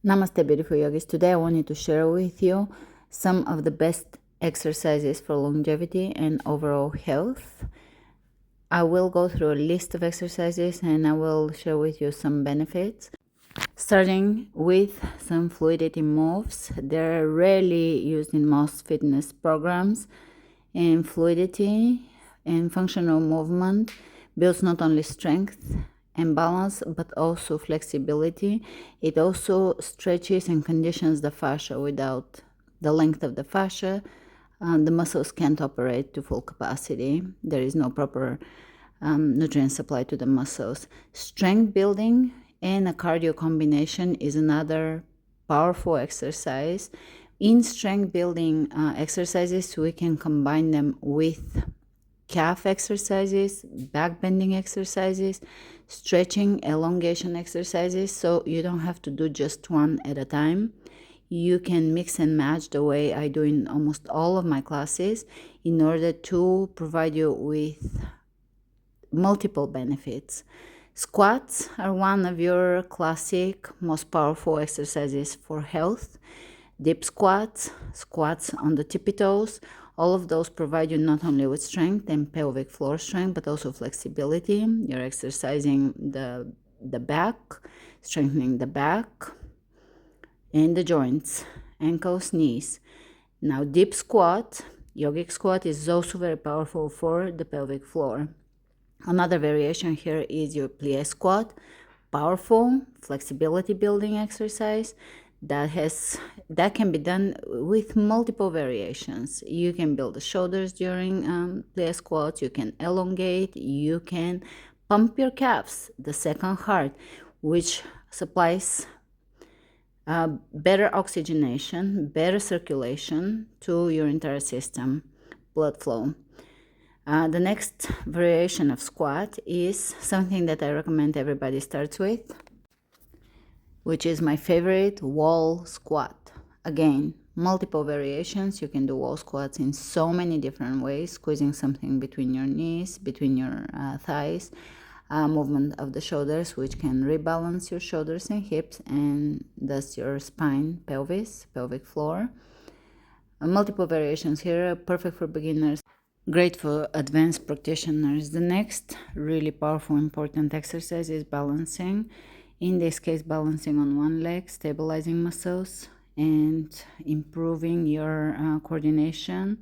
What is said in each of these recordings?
Namaste, beautiful yogis. Today I wanted to share with you some of the best exercises for longevity and overall health. I will go through a list of exercises and I will share with you some benefits. Starting with some fluidity moves. They're rarely used in most fitness programs. And fluidity and functional movement builds not only strength and balance but also flexibility. It also stretches and conditions the fascia. Without the length of the fascia, the muscles can't operate to full capacity. There is no proper nutrient supply to the muscles. Strength building and a cardio combination is another powerful exercise. In strength building exercises, we can combine them with calf exercises, back bending exercises, stretching, elongation exercises, so you don't have to do just one at a time. You can mix and match the way I do in almost all of my classes in order to provide you with multiple benefits. Squats are one of your classic, most powerful exercises for health. Deep squats, squats on the tippy toes, all of those provide you not only with strength and pelvic floor strength, but also flexibility. You're exercising the back, strengthening the back and the joints, ankles, knees. Now, deep squat, yogic squat, is also very powerful for the pelvic floor. Another variation here is your plie squat, powerful flexibility building exercise that can be done with multiple variations. You can build the shoulders during plie squats, you can elongate, you can pump your calves, the second heart, which supplies better oxygenation, better circulation to your entire system, blood flow. The next variation of squat is something that I recommend everybody starts with, which is my favorite, wall squat. Again, multiple variations. You can do wall squats in so many different ways, squeezing something between your knees, between your thighs, movement of the shoulders, which can rebalance your shoulders and hips and thus your spine, pelvis, pelvic floor. Multiple variations here, perfect for beginners, great for advanced practitioners. The next really powerful, important exercise is balancing. In this case, balancing on one leg, stabilizing muscles and improving your coordination.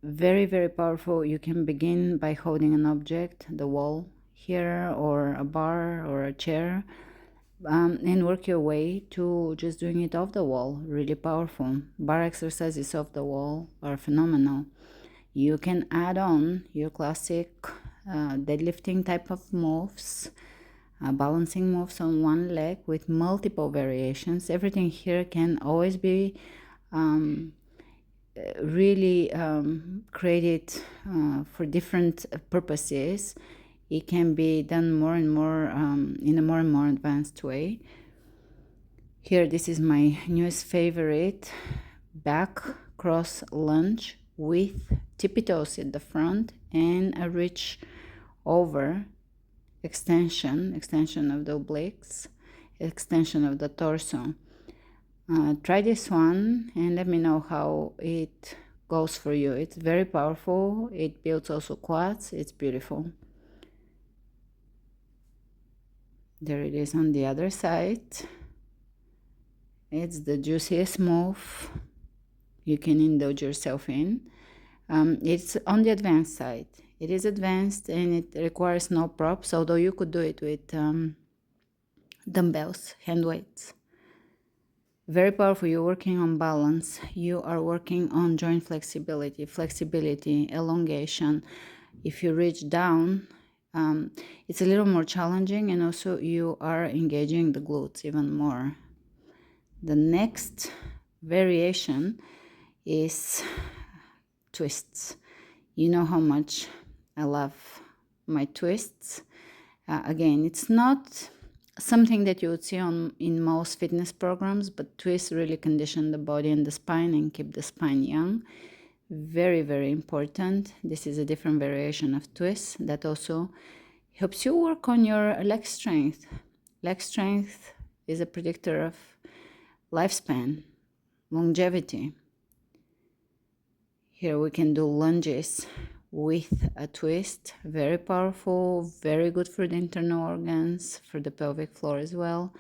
Very, very powerful. You can begin by holding an object, the wall here, or a bar or a chair, and work your way to just doing it off the wall. Really powerful. Bar exercises off the wall are phenomenal. You can add on your classic deadlifting type of moves, balancing moves on one leg with multiple variations. Everything here can always be really created for different purposes. It can be done more and more in a more and more advanced way. Here, this is my newest favorite, back cross lunge with tippy toes at the front and a reach over extension of the obliques, extension of the torso. Try this one and let me know how it goes for you. It's very powerful. It builds also quads. It's beautiful. There it is on the other side. It's the juiciest move you can indulge yourself in. It's on the advanced side. It is advanced and it requires no props, although you could do it with dumbbells, hand weights. Very powerful. You're working on balance. You are working on joint flexibility, elongation. If you reach down, it's a little more challenging, and also you are engaging the glutes even more. The next variation is twists. You know how much I love my twists. Again, it's not something that you would see in most fitness programs, but twists really condition the body and the spine and keep the spine young. Very, very important. This is a different variation of twists that also helps you work on your leg strength. Leg strength is a predictor of lifespan, longevity. Here we can do lunges with a twist, very powerful, very good for the internal organs, for the pelvic floor as well.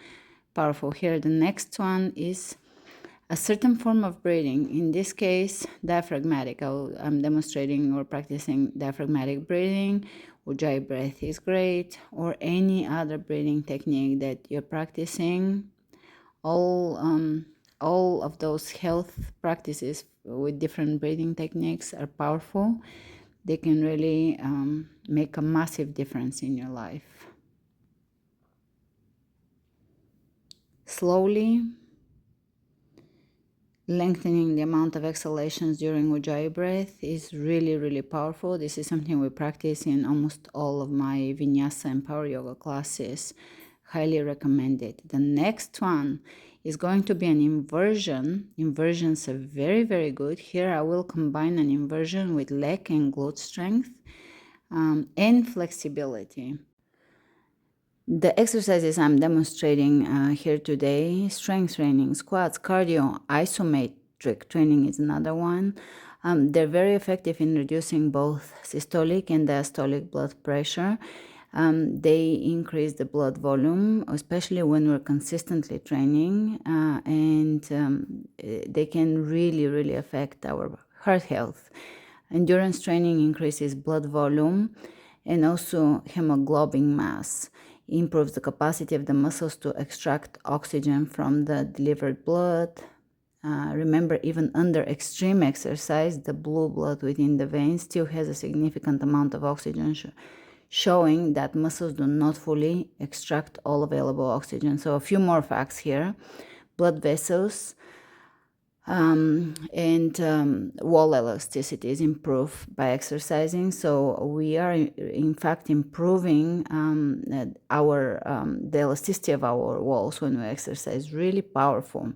Powerful here. The next one is a certain form of breathing, in this case diaphragmatic. I'm demonstrating or practicing diaphragmatic breathing. Ujjayi breath is great, or any other breathing technique that you're practicing. All of those health practices with different breathing techniques are powerful. They can really make a massive difference in your life. Slowly lengthening the amount of exhalations during Ujjayi breath is really, really powerful. This is something we practice in almost all of my vinyasa and power yoga classes. Highly recommend it. The next one is going to be an inversion. Inversions are very, very good. Here I will combine an inversion with leg and glute strength and flexibility. The exercises I'm demonstrating here today, strength training, squats, cardio, isometric training is another one. They're very effective in reducing both systolic and diastolic blood pressure. They increase the blood volume, especially when we're consistently training, and they can really, really affect our heart health. Endurance training increases blood volume and also hemoglobin mass, improves the capacity of the muscles to extract oxygen from the delivered blood. Remember, even under extreme exercise, the blue blood within the veins still has a significant amount of oxygen, showing that muscles do not fully extract all available oxygen. So a few more facts here. Blood vessels and wall elasticity is improved by exercising. So we are in fact improving the elasticity of our walls when we exercise. Really powerful.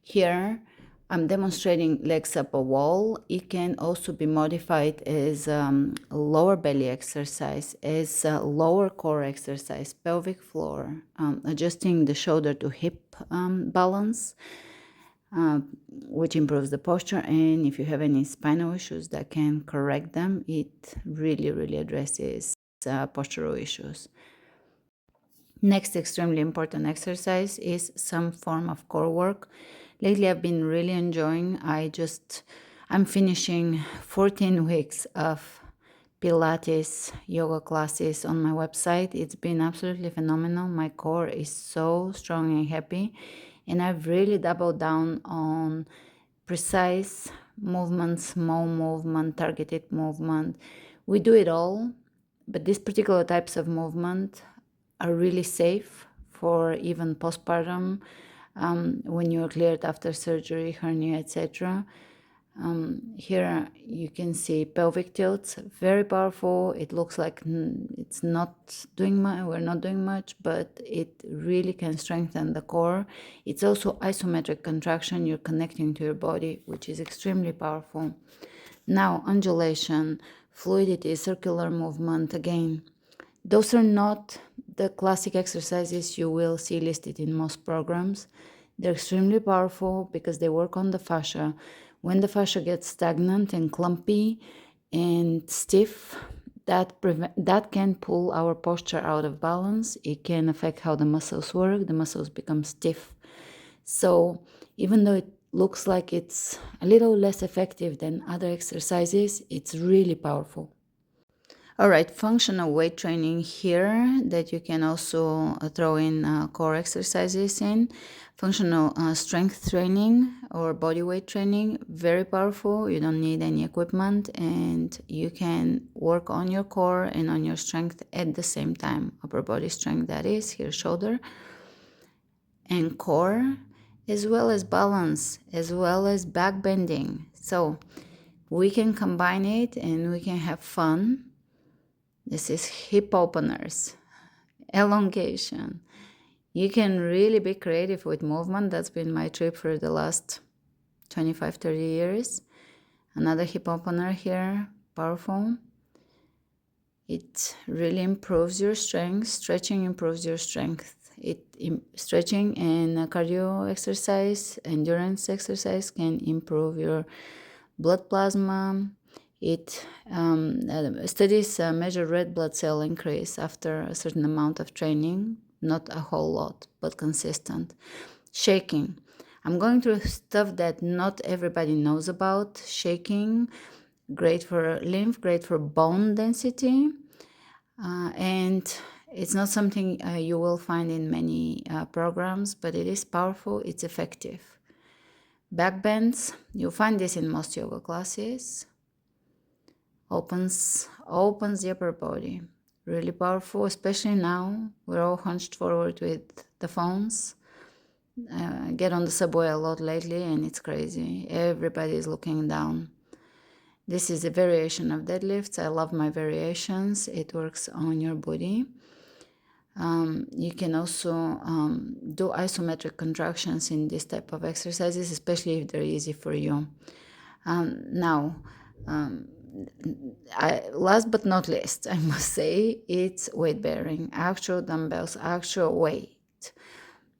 Here I'm demonstrating legs up a wall. It can also be modified as lower belly exercise, as lower core exercise, pelvic floor, adjusting the shoulder to hip balance, which improves the posture. And if you have any spinal issues, that can correct them. It really, really addresses postural issues. Next extremely important exercise is some form of core work. Lately I've been really enjoying, I'm finishing 14 weeks of Pilates yoga classes on my website. It's been absolutely phenomenal. My core is so strong and happy, and I've really doubled down on precise movement, small movement, targeted movement. We do it all, but these particular types of movement are really safe for even postpartum, when you're cleared after surgery, hernia, etc. Here you can see pelvic tilts, very powerful. It looks like it's not doing much, we're not doing much, but it really can strengthen the core. It's also isometric contraction, you're connecting to your body, which is extremely powerful. Now, undulation, fluidity, circular movement, again, those are not the classic exercises you will see listed in most programs. They're extremely powerful because they work on the fascia. When the fascia gets stagnant and clumpy and stiff, that can pull our posture out of balance. It can affect how the muscles work. The muscles become stiff. So even though it looks like it's a little less effective than other exercises, it's really powerful. All right, functional weight training here that you can also throw in core exercises in. Functional strength training or body weight training, very powerful. You don't need any equipment and you can work on your core and on your strength at the same time. Upper body strength, that is, here shoulder and core, as well as balance, as well as back bending. So we can combine it and we can have fun. This is hip openers, elongation. You can really be creative with movement. That's been my trip for the last 25, 30 years. Another hip opener here, powerful. It really improves your strength. Stretching improves your strength Stretching and cardio exercise, endurance exercise can improve your blood plasma. Studies measure red blood cell increase after a certain amount of training, not a whole lot, but consistent. Shaking. I'm going through stuff that not everybody knows about. Shaking, great for lymph, great for bone density, and it's not something you will find in many programs, but it is powerful, it's effective. Back bends, you'll find this in most yoga classes. Opens the upper body. Really powerful, especially now. We're all hunched forward with the phones. Get on the subway a lot lately and it's crazy. Everybody is looking down. This is a variation of deadlifts. I love my variations. It works on your body. You can also do isometric contractions in this type of exercises, especially if they're easy for you. Last but not least, I must say, it's weight bearing, actual dumbbells, actual weight.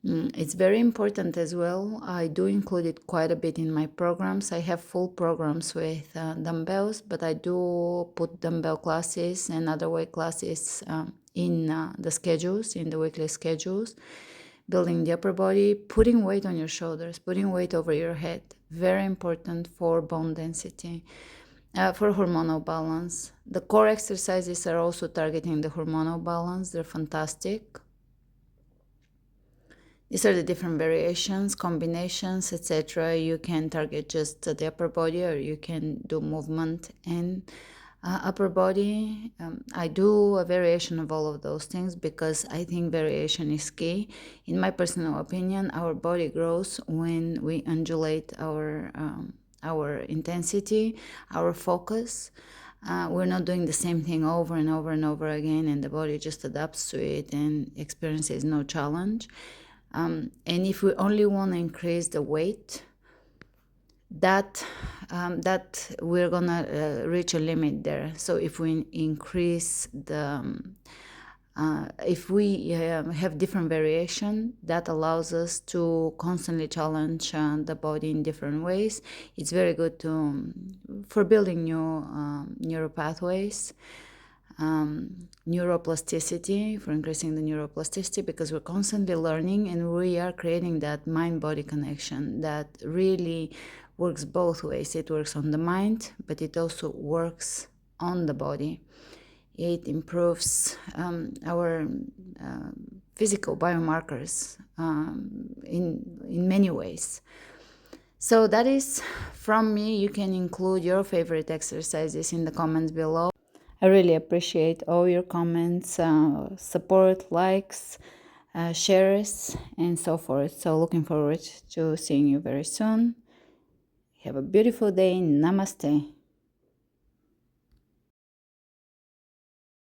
It's very important as well. I do include it quite a bit in my programs. I have full programs with dumbbells, but I do put dumbbell classes and other weight classes in the schedules, in the weekly schedules. Building the upper body, putting weight on your shoulders, putting weight over your head. Very important for bone density, for hormonal balance. The core exercises are also targeting the hormonal balance. They're fantastic. These are the different variations, combinations, etc. You can target just the upper body, or you can do movement and upper body. I do a variation of all of those things because I think variation is key. In my personal opinion, our body grows when we undulate our intensity, our focus. We're not doing the same thing over and over and over again, and the body just adapts to it and experiences no challenge. And if we only want to increase the weight, that we're gonna reach a limit there. So if we increase the if we have different variation, that allows us to constantly challenge the body in different ways. It's very good to for building new neural pathways. Neuroplasticity, for increasing the neuroplasticity, because we're constantly learning and we are creating that mind-body connection that really works both ways. It works on the mind, but it also works on the body. It improves our physical biomarkers in many ways. So that is from me. You can include your favorite exercises in the comments below. I really appreciate all your comments, support, likes, shares, and so forth. So looking forward to seeing you very soon. Have a beautiful day. Namaste.